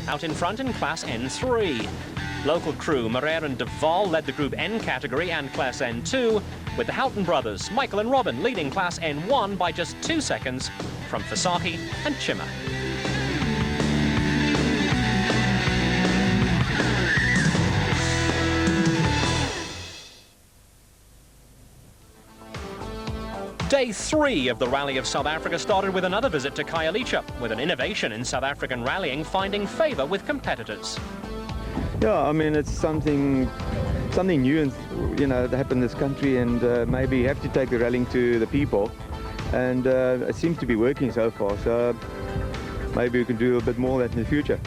out in front in Class N3. Local crew Morer and Duval led the Group N category and Class N2, with the Houghton brothers, Michael and Robin, leading Class N1 by just 2 seconds from Fasaki and Chima. Day 3 of the Rally of South Africa started with another visit to Khayelitsha, with an innovation in South African rallying finding favour with competitors. Yeah, I mean, it's something new, and that happened in this country, and maybe you have to take the rallying to the people, and it seems to be working so far, so maybe we can do a bit more of that in the future.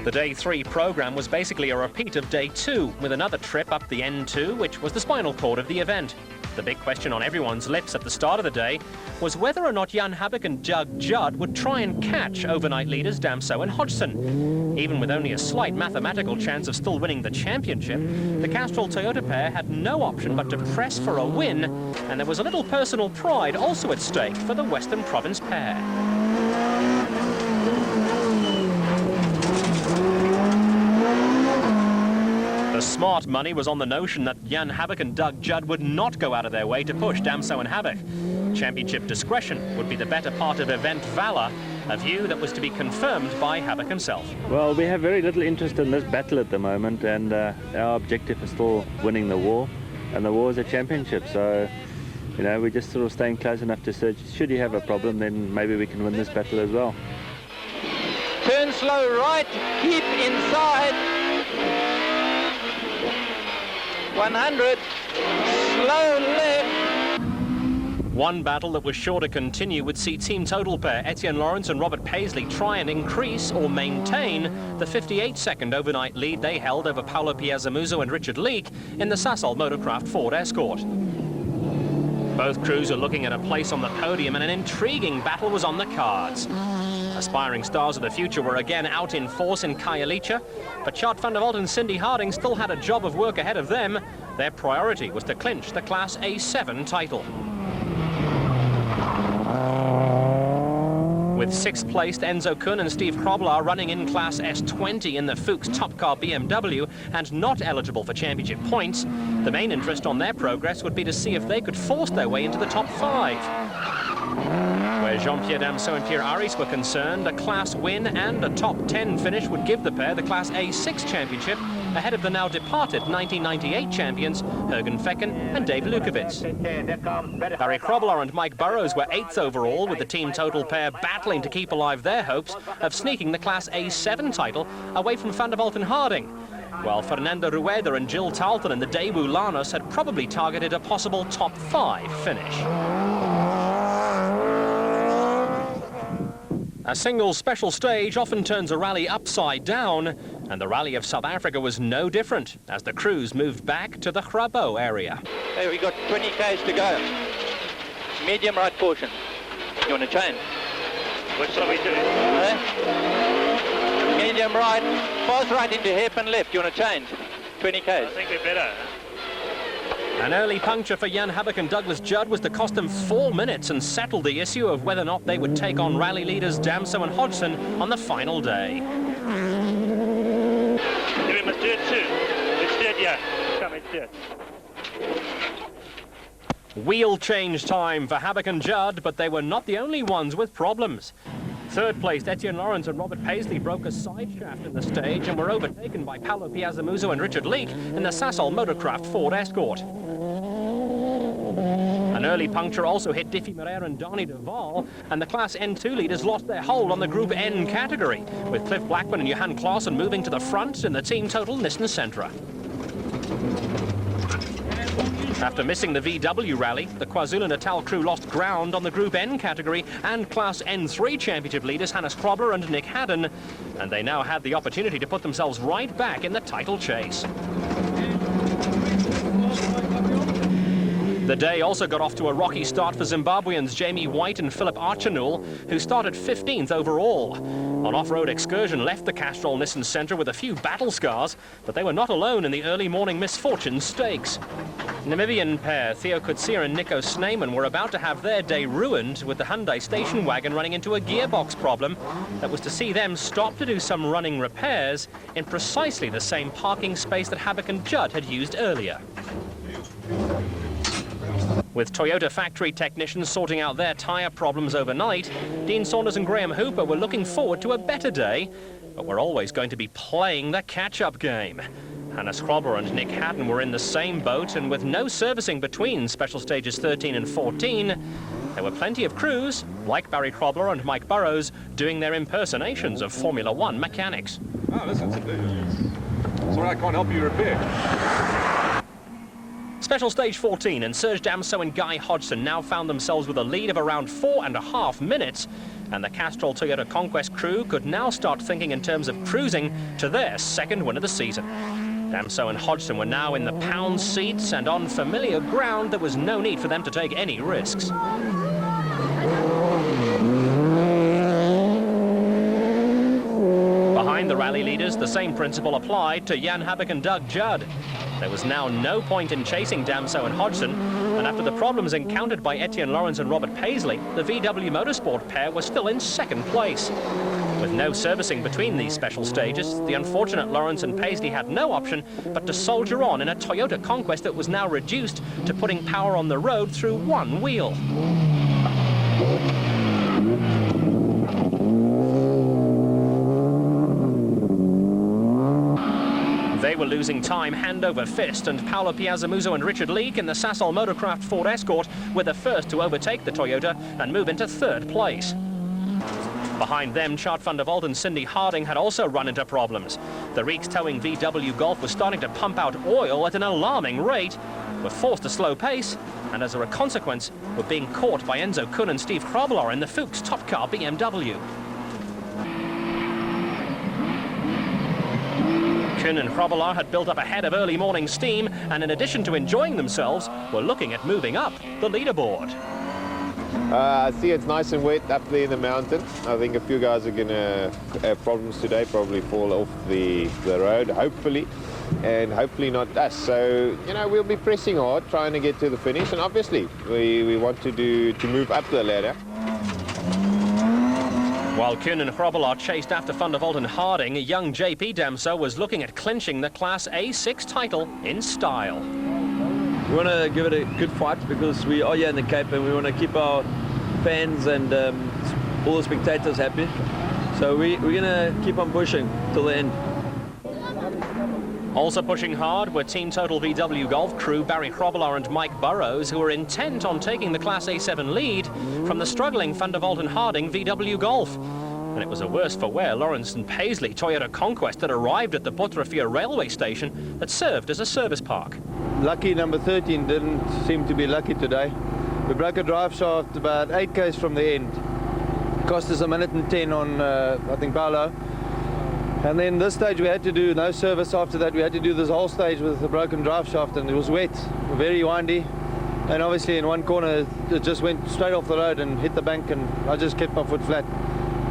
The Day 3 programme was basically a repeat of Day 2, with another trip up the N2, which was the spinal cord of the event. The big question on everyone's lips at the start of the day was whether or not Jan Habak and Doug Judd would try and catch overnight leaders Damso and Hodgson. Even with only a slight mathematical chance of still winning the championship, the Castrol Toyota pair had no option but to press for a win, and there was a little personal pride also at stake for the Western Province pair. The smart money was on the notion that Jan Habak and Doug Judd would not go out of their way to push Damso and Habak. Championship discretion would be the better part of event valour, a view that was to be confirmed by Habak himself. Well, we have very little interest in this battle at the moment, and our objective is still winning the war, and the war is a championship, so we're just sort of staying close enough to search. Should you have a problem, then maybe we can win this battle as well. Turn slow right, keep inside. 100, slow left. One battle that was sure to continue would see team total pair Etienne Lawrence and Robert Paisley try and increase or maintain the 58-second overnight lead they held over Paulo Piazzamuso and Richard Leek in the Sasol Motorcraft Ford Escort. Both crews are looking at a place on the podium, and an intriguing battle was on the cards. Aspiring stars of the future were again out in force in Khayelitsha, but Chart van der Walt and Cindy Harding still had a job of work ahead of them. Their priority was to clinch the Class A7 title. With 6th placed Enzo Kuhn and Steve Kroblar running in Class S20 in the Fuchs Top Car BMW and not eligible for championship points, the main interest on their progress would be to see if they could force their way into the top 5. Where Jean-Pierre Damso and Pierre Aris were concerned, a class win and a top 10 finish would give the pair the Class A6 championship, ahead of the now departed 1998 champions Jürgen Fecken and Dave Lukowitz. Barry Kroblar and Mike Burrows were 8th overall, with the team total pair battling to keep alive their hopes of sneaking the Class A7 title away from Van der Walt and Harding, while Fernando Rueda and Jill Tarleton and the Daewoo Lanos had probably targeted a possible top 5 finish. A single special stage often turns a rally upside down, and the Rally of South Africa was no different as the crews moved back to the Grabo area. Hey, we got 20 k's to go. Medium right portion. You want to change? What shall we do? Medium right, fast right into hairpin left. You want to change? 20 k's. I think we're better. An early puncture for Jan Habak and Douglas Judd was to cost them 4 minutes and settle the issue of whether or not they would take on rally leaders Damso and Hodgson on the final day. We must do it too. Let's do it, yeah. Come, let's do it. Wheel change time for Habak and Judd, but they were not the only ones with problems. 3rd placed Etienne Lawrence and Robert Paisley broke a side shaft in the stage and were overtaken by Paulo Piazzamuso and Richard Leek in the Sasol Motorcraft Ford Escort. An early puncture also hit Diffie Morer and Donnie Duval, and the Class N2 leaders lost their hold on the Group N category, with Cliff Blackman and Johan Clausen moving to the front in the team total Nissan Sentra. After missing the VW rally, the KwaZulu-Natal crew lost ground on the Group N category and Class N3 championship leaders Hannes Krobler and Nick Haddon, and they now had the opportunity to put themselves right back in the title chase. The day also got off to a rocky start for Zimbabweans Jamie White and Philip Archanul, who started 15th overall. An off-road excursion left the Castrol Nissan Centre with a few battle scars, but they were not alone in the early morning misfortune stakes. Namibian pair Theo Kutsia and Nico Sneyman were about to have their day ruined with the Hyundai station wagon running into a gearbox problem that was to see them stop to do some running repairs in precisely the same parking space that Habak and Judd had used earlier. With Toyota factory technicians sorting out their tyre problems overnight, Dean Saunders and Graham Hooper were looking forward to a better day, but were always going to be playing the catch-up game. Hannes Krobler and Nick Hatton were in the same boat, and with no servicing between special stages 13 and 14, there were plenty of crews, like Barry Krobler and Mike Burrows, doing their impersonations of Formula One mechanics. Oh, listen, sorry, I can't help you repair. Special stage 14 and Serge Damso and Guy Hodgson now found themselves with a lead of around 4.5 minutes, and the Castrol Toyota Conquest crew could now start thinking in terms of cruising to their second win of the season. Damso and Hodgson were now in the pound seats and on familiar ground. There was no need for them to take any risks. Behind the rally leaders, the same principle applied to Jan Habak and Doug Judd. There was now no point in chasing Damso and Hodgson, and after the problems encountered by Etienne Lawrence and Robert Paisley, the VW Motorsport pair was still in second place. With no servicing between these special stages, the unfortunate Lawrence and Paisley had no option but to soldier on in a Toyota Conquest that was now reduced to putting power on the road through one wheel. They were losing time hand over fist, and Paolo Piazzamuso and Richard Leake in the Sasol Motorcraft Ford Escort were the first to overtake the Toyota and move into third place. Behind them, Chart van der Walt and Cindy Harding had also run into problems. The Reeks towing VW Golf was starting to pump out oil at an alarming rate, were forced to slow pace, and as a consequence, were being caught by Enzo Kuhn and Steve Krobler in the Fuchs Top Car BMW. Kuhn and Krobler had built up a head of early morning steam, and in addition to enjoying themselves, were looking at moving up the leaderboard. I see it's nice and wet up there in the mountain. I think a few guys are going to have problems today, probably fall off the road, hopefully, and hopefully not us. So, you know, we'll be pressing hard, trying to get to the finish, and obviously we want to move up the ladder. While Kuhn and Krobler chased after Van der Walt and Harding, young JP Damso was looking at clinching the Class A6 title in style. We want to give it a good fight because we are here in the Cape and we want to keep our fans and all the spectators happy. So we're going to keep on pushing till the end. Also pushing hard were Team Total VW Golf crew Barry Krobler and Mike Burrows, who were intent on taking the Class A7 lead from the struggling Van der Walt and Harding VW Golf. And it was a worse for wear Lawrence and Paisley Toyota Conquest that arrived at the Bottrafia railway station that served as a service park. Lucky number 13 didn't seem to be lucky today. We broke a drive shaft about 8 k's from the end. Cost us 1 minute and 10 on, I think, Paolo. And then this stage we had to do no service after that. We had to do this whole stage with a broken drive shaft, and it was wet, very windy. And obviously in one corner it just went straight off the road and hit the bank, and I just kept my foot flat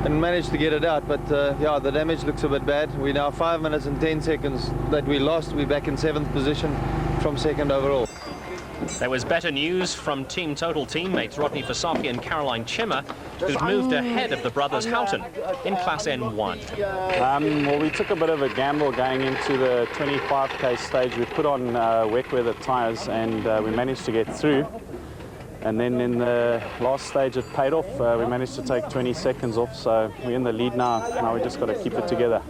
and managed to get it out. But yeah, the damage looks a bit bad. We're now 5 minutes and 10 seconds that we lost. We're back in 7th position from 2nd overall. There was better news from Team Total teammates Rodney Fasafi and Caroline Chimmer, who'd moved ahead of the brothers Houghton in Class N1. Well, we took a bit of a gamble going into the 25k stage. We put on wet weather tyres and we managed to get through. And then in the last stage it paid off. We managed to take 20 seconds off, so we're in the lead now. Now we just got to keep it together.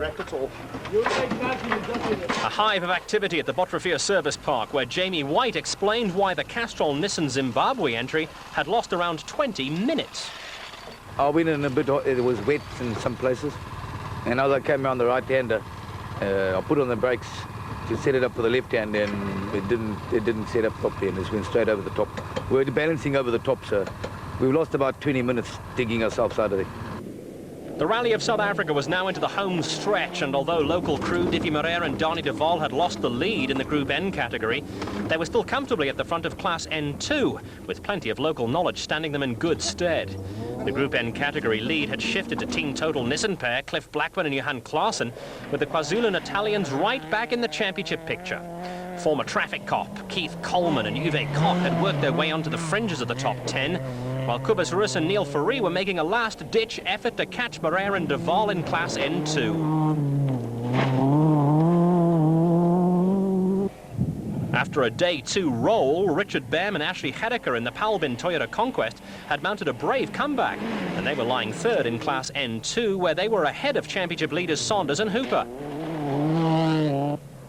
A hive of activity at the Bottrafia Service Park, where Jamie White explained why the Castrol Nissan Zimbabwe entry had lost around 20 minutes. I went in a bit, it was wet in some places, and as I came around the right hander, I put on the brakes to set it up for the left hand, and it didn't set up properly, and it went straight over the top. We were balancing over the top, so we lost about 20 minutes digging ourselves out of there. The Rally of South Africa was now into the home stretch, and although local crew Diffie Moreira and Donnie Duval had lost the lead in the Group N category, they were still comfortably at the front of Class N2, with plenty of local knowledge standing them in good stead. The Group N category lead had shifted to Team Total Nissan pair Cliff Blackman and Johan Klaassen, with the KwaZulu-Natalians right back in the championship picture. Former traffic cop Keith Coleman and Uwe Koch had worked their way onto the fringes of the top 10, while Cobus Rus and Neil Fourie were making a last-ditch effort to catch Moreira and Duval in Class N2. After a Day 2 roll, Richard Behm and Ashley Hedeker in the Palbin Toyota Conquest had mounted a brave comeback, and they were lying third in Class N2, where they were ahead of championship leaders Saunders and Hooper.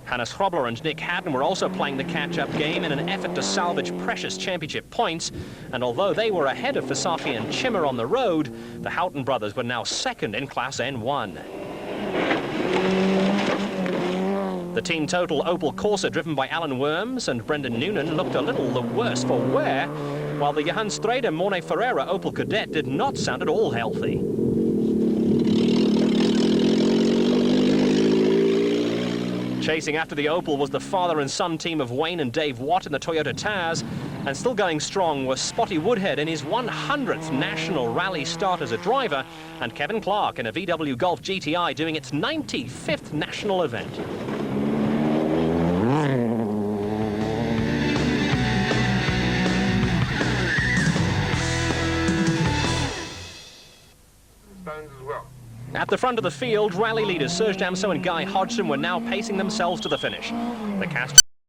Hannes Grobler and Nick Haddon were also playing the catch-up game in an effort to salvage precious championship points, and although they were ahead of Visagie and Chimmer on the road, the Houghton brothers were now second in Class N1. The Team Total Opel Corsa, driven by Alan Worms and Brendan Noonan, looked a little the worse for wear, while the Johan Streder Morne Ferreira Opel Kadett did not sound at all healthy. Chasing after the Opel was the father and son team of Wayne and Dave Watt in the Toyota Taz, and still going strong was Spotty Woodhead in his 100th national rally start as a driver, and Kevin Clark in a VW Golf GTI doing its 95th national event. Stones as well. At the front of the field, rally leaders Serge Damso and Guy Hodgson were now pacing themselves to the finish. The Castro